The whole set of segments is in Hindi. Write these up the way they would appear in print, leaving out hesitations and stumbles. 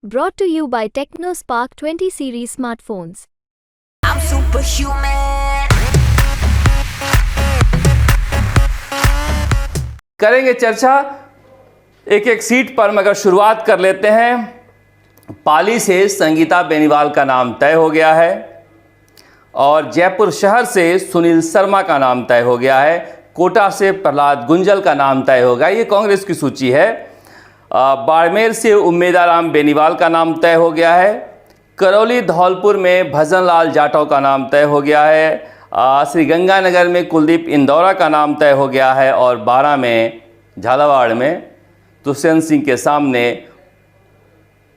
Brought to you by TechnoSpark 20 series smartphones. I'm superhuman. करेंगे चर्चा एक एक सीट पर, मगर शुरुआत कर लेते हैं। पाली से संगीता बेनीवाल का नाम तय हो गया है और जयपुर शहर से सुनील शर्मा का नाम तय हो गया है। कोटा से प्रहलाद गुंजल का नाम तय हो गया, ये कांग्रेस की सूची है। बाड़मेर से उम्मेदाराम बेनीवाल का नाम तय हो गया है। करौली धौलपुर में भजनलाल जाटव का नाम तय हो गया है। श्रीगंगानगर में कुलदीप इंदौरा का नाम तय हो गया है और 12 में झालावाड़ में दुष्यंत सिंह के सामने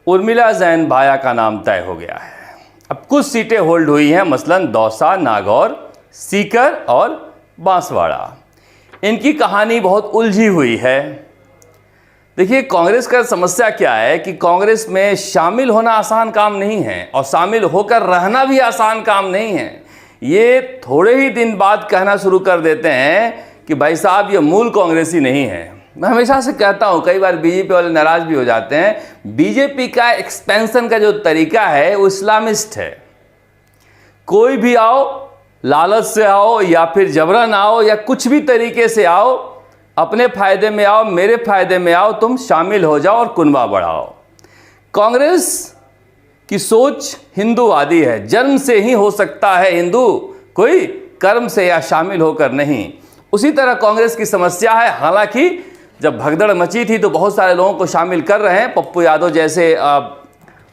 उर्मिला जैन भाया का नाम तय हो गया है। अब कुछ सीटें होल्ड हुई हैं, मसलन दौसा, नागौर, सीकर और बांसवाड़ा। इनकी कहानी बहुत उलझी हुई है। देखिए, कांग्रेस का समस्या क्या है कि कांग्रेस में शामिल होना आसान काम नहीं है और शामिल होकर रहना भी आसान काम नहीं है। ये थोड़े ही दिन बाद कहना शुरू कर देते हैं कि भाई साहब, ये मूल कांग्रेसी नहीं है। मैं हमेशा से कहता हूँ, कई बार बीजेपी वाले नाराज भी हो जाते हैं। बीजेपी का एक्सपेंशन का जो तरीका है वो इस्लामिस्ट है। कोई भी आओ, लालच से आओ या फिर जबरन आओ या कुछ भी तरीके से आओ, अपने फायदे में आओ, मेरे फायदे में आओ, तुम शामिल हो जाओ और कुनबा बढ़ाओ। कांग्रेस की सोच हिंदूवादी है। जन्म से ही हो सकता है हिंदू, कोई कर्म से या शामिल होकर नहीं। उसी तरह कांग्रेस की समस्या है। हालांकि जब भगदड़ मची थी तो बहुत सारे लोगों को शामिल कर रहे हैं। पप्पू यादव जैसे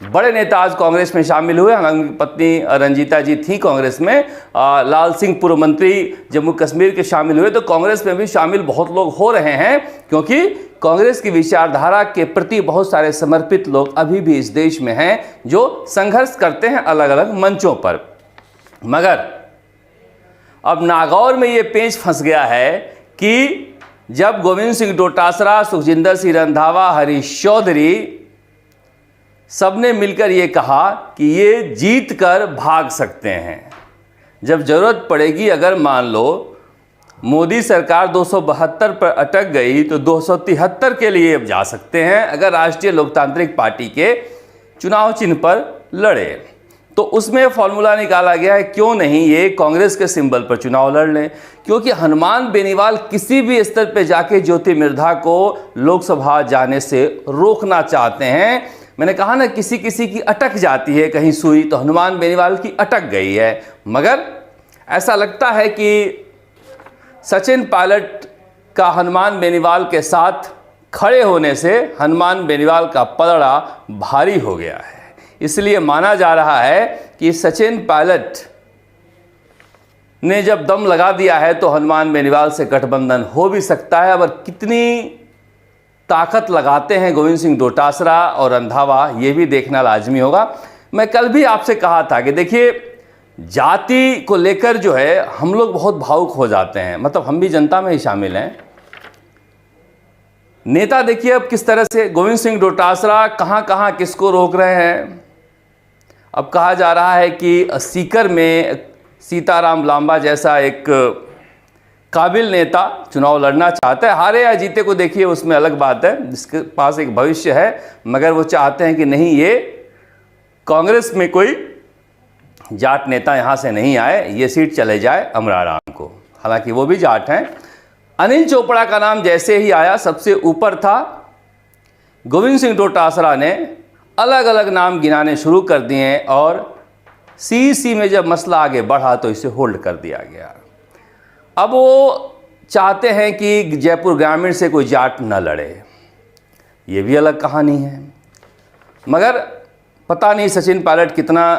बड़े नेता आज कांग्रेस में शामिल हुए। उनकी पत्नी रंजीता जी थी कांग्रेस में। लाल सिंह पूर्व मंत्री जम्मू कश्मीर के शामिल हुए। तो कांग्रेस में भी शामिल बहुत लोग हो रहे हैं, क्योंकि कांग्रेस की विचारधारा के प्रति बहुत सारे समर्पित लोग अभी भी इस देश में हैं जो संघर्ष करते हैं अलग अलग मंचों पर। मगर अब नागौर में ये पेंच फंस गया है कि जब गोविंद सिंह डोटासरा, सुखजिंदर सिंह रंधावा, हरीश चौधरी सबने मिलकर ये कहा कि ये जीत कर भाग सकते हैं। जब ज़रूरत पड़ेगी, अगर मान लो मोदी सरकार 272 पर अटक गई तो 273 के लिए अब जा सकते हैं। अगर राष्ट्रीय लोकतांत्रिक पार्टी के चुनाव चिन्ह पर लड़े तो उसमें फॉर्मूला निकाला गया है, क्यों नहीं ये कांग्रेस के सिंबल पर चुनाव लड़ लें। क्योंकि हनुमान बेनीवाल किसी भी स्तर पर जाके ज्योति मिर्धा को लोकसभा जाने से रोकना चाहते हैं। मैंने कहा ना, किसी किसी की अटक जाती है कहीं सुई, तो हनुमान बेनीवाल की अटक गई है। मगर ऐसा लगता है कि सचिन पायलट का हनुमान बेनीवाल के साथ खड़े होने से हनुमान बेनीवाल का पलड़ा भारी हो गया है। इसलिए माना जा रहा है कि सचिन पायलट ने जब दम लगा दिया है तो हनुमान बेनीवाल से गठबंधन हो भी सकता है। अब कितनी ताकत लगाते हैं गोविंद सिंह डोटासरा और रंधावा, ये भी देखना लाजमी होगा। मैं कल भी आपसे कहा था कि देखिए, जाति को लेकर जो है हम लोग बहुत भावुक हो जाते हैं। मतलब हम भी जनता में ही शामिल हैं। नेता देखिए अब किस तरह से गोविंद सिंह डोटासरा कहाँ कहाँ किसको रोक रहे हैं। अब कहा जा रहा है कि सीकर में सीताराम लांबा जैसा एक काबिल नेता चुनाव लड़ना चाहता है। हारे या जीते को देखिए, उसमें अलग बात है, जिसके पास एक भविष्य है। मगर वो चाहते हैं कि नहीं, ये कांग्रेस में कोई जाट नेता यहाँ से नहीं आए, ये सीट चले जाए अमराराम को। हालांकि वो भी जाट हैं। अनिल चोपड़ा का नाम जैसे ही आया सबसे ऊपर था। गोविंद सिंह डोटासरा ने अलग अलग नाम गिनाने शुरू कर दिए और सीईसी में जब मसला आगे बढ़ा तो इसे होल्ड कर दिया गया। अब वो चाहते हैं कि जयपुर ग्रामीण से कोई जाट न लड़े, ये भी अलग कहानी है। मगर पता नहीं सचिन पायलट कितना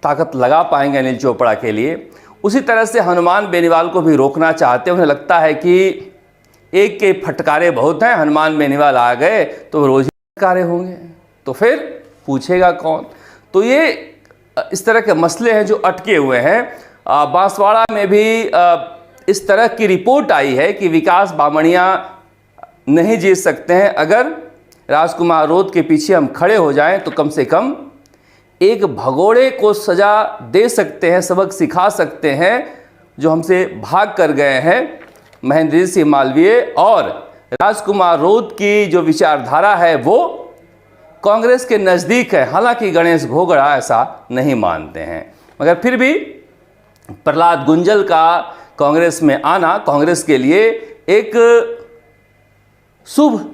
ताकत लगा पाएंगे अनिल चोपड़ा के लिए। उसी तरह से हनुमान बेनीवाल को भी रोकना चाहते हैं। उन्हें लगता है कि एक के फटकारे बहुत हैं, हनुमान बेनीवाल आ गए तो रोज ही फटकारे होंगे, तो फिर पूछेगा कौन। तो ये इस तरह के मसले हैं जो अटके हुए हैं। बांसवाड़ा में भी इस तरह की रिपोर्ट आई है कि विकास बामणिया नहीं जीत सकते हैं। अगर राजकुमार रोध के पीछे हम खड़े हो जाएं तो कम से कम एक भगोड़े को सजा दे सकते हैं, सबक सिखा सकते हैं, जो हमसे भाग कर गए हैं महेंद्र सिंह मालवीय। और राजकुमार रोध की जो विचारधारा है वो कांग्रेस के नज़दीक है। हालांकि गणेश घोगड़ा ऐसा नहीं मानते हैं, मगर फिर भी प्रहलाद गुंजल का कांग्रेस में आना कांग्रेस के लिए एक शुभ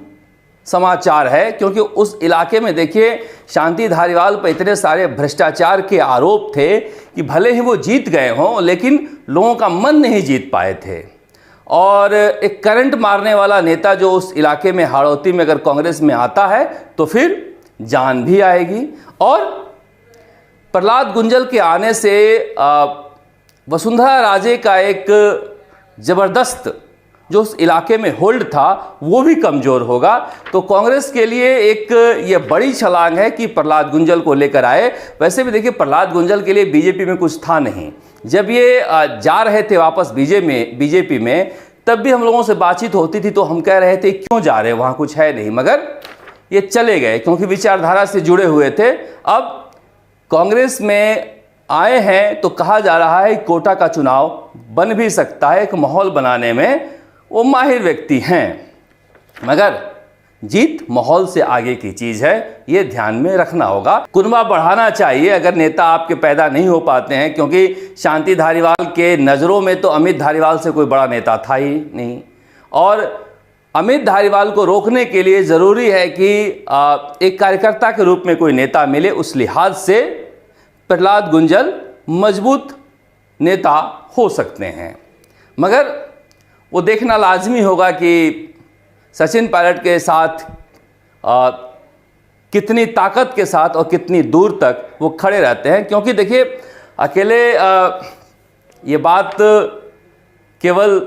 समाचार है, क्योंकि उस इलाके में देखिए शांति धारीवाल पर इतने सारे भ्रष्टाचार के आरोप थे कि भले ही वो जीत गए हों लेकिन लोगों का मन नहीं जीत पाए थे। और एक करंट मारने वाला नेता जो उस इलाके में हाड़ौती में अगर कांग्रेस में आता है तो फिर जान भी आएगी। और प्रहलाद गुंजल के आने से वसुंधरा राजे का एक ज़बरदस्त जो उस इलाके में होल्ड था वो भी कमज़ोर होगा। तो कांग्रेस के लिए एक ये बड़ी छलांग है कि प्रहलाद गुंजल को लेकर आए। वैसे भी देखिए प्रहलाद गुंजल के लिए बीजेपी में कुछ था नहीं। जब ये जा रहे थे वापस बीजेपी में तब भी हम लोगों से बातचीत होती थी तो हम कह रहे थे क्यों जा रहे, वहाँ कुछ है नहीं, मगर ये चले गए क्योंकि विचारधारा से जुड़े हुए थे। अब कांग्रेस में आए हैं तो कहा जा रहा है कोटा का चुनाव बन भी सकता है। एक माहौल बनाने में वो माहिर व्यक्ति हैं, मगर जीत माहौल से आगे की चीज़ है, ये ध्यान में रखना होगा। कुनबा बढ़ाना चाहिए अगर नेता आपके पैदा नहीं हो पाते हैं, क्योंकि शांति धारीवाल के नज़रों में तो अमित धारीवाल से कोई बड़ा नेता था ही नहीं। और अमित धारीवाल को रोकने के लिए ज़रूरी है कि एक कार्यकर्ता के रूप में कोई नेता मिले। उस लिहाज से प्रहलाद गुंजल मजबूत नेता हो सकते हैं, मगर वो देखना लाजमी होगा कि सचिन पायलट के साथ कितनी ताकत के साथ और कितनी दूर तक वो खड़े रहते हैं। क्योंकि देखिए अकेले ये बात केवल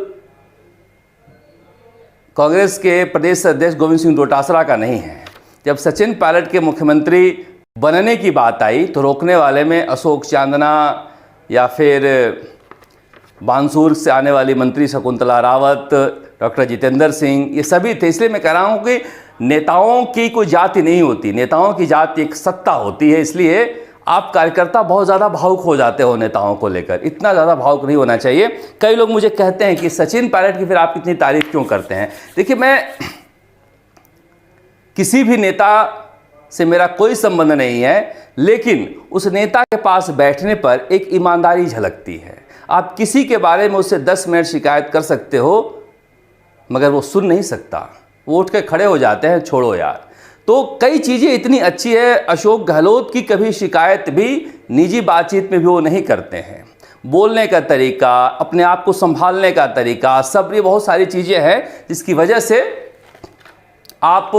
कांग्रेस के प्रदेश अध्यक्ष गोविंद सिंह डोटासरा का नहीं है। जब सचिन पायलट के मुख्यमंत्री बनने की बात आई तो रोकने वाले में अशोक चांदना या फिर बानसूर से आने वाली मंत्री शकुंतला रावत, डॉक्टर जितेंद्र सिंह, ये सभी थे। इसलिए मैं कह रहा हूँ कि नेताओं की कोई जाति नहीं होती, नेताओं की जाति एक सत्ता होती है। इसलिए आप कार्यकर्ता बहुत ज़्यादा भावुक हो जाते हो नेताओं को लेकर, इतना ज़्यादा भावुक नहीं होना चाहिए। कई लोग मुझे कहते हैं कि सचिन पायलट की फिर आप इतनी तारीफ क्यों करते हैं। देखिए मैं किसी भी नेता से मेरा कोई संबंध नहीं है, लेकिन उस नेता के पास बैठने पर एक ईमानदारी झलकती है। आप किसी के बारे में उससे 10 मिनट शिकायत कर सकते हो, मगर वो सुन नहीं सकता, वो उठ के खड़े हो जाते हैं, छोड़ो यार। तो कई चीज़ें इतनी अच्छी है। अशोक गहलोत की कभी शिकायत भी निजी बातचीत में भी वो नहीं करते हैं। बोलने का तरीका, अपने आप को संभालने का तरीका, सब्र, बहुत सारी चीज़ें हैं जिसकी वजह से आप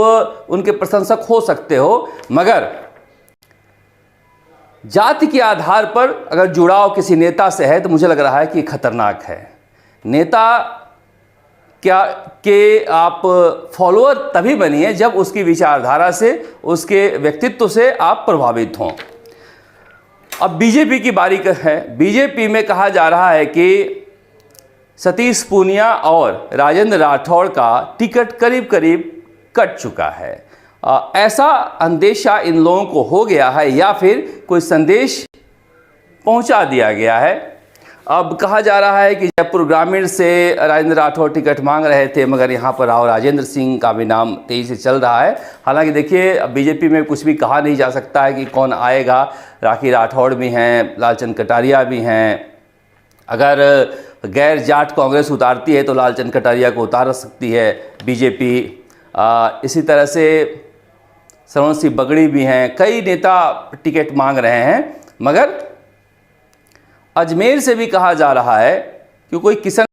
उनके प्रशंसक हो सकते हो। मगर जाति के आधार पर अगर जुड़ाव किसी नेता से है तो मुझे लग रहा है कि खतरनाक है। नेता क्या के आप फॉलोअर तभी बनिए जब उसकी विचारधारा से, उसके व्यक्तित्व से आप प्रभावित हों। अब बीजेपी की बारी है। बीजेपी में कहा जा रहा है कि सतीश पूनिया और राजेंद्र राठौड़ का टिकट करीब करीब कट चुका है। ऐसा अंदेशा इन लोगों को हो गया है या फिर कोई संदेश पहुंचा दिया गया है। अब कहा जा रहा है कि जयपुर ग्रामीण से राजेंद्र राठौड़ टिकट मांग रहे थे, मगर यहाँ पर राव राजेंद्र सिंह का भी नाम तेजी से चल रहा है। हालांकि देखिए बीजेपी में कुछ भी कहा नहीं जा सकता है कि कौन आएगा। राखी राठौड़ भी हैं, लालचंद कटारिया भी हैं। अगर गैर जाट कांग्रेस उतारती है तो लालचंद कटारिया को उतार सकती है बीजेपी। इसी तरह से श्रवण सिंह बगड़ी भी हैं। कई नेता टिकट मांग रहे हैं, मगर अजमेर से भी कहा जा रहा है कि कोई किशन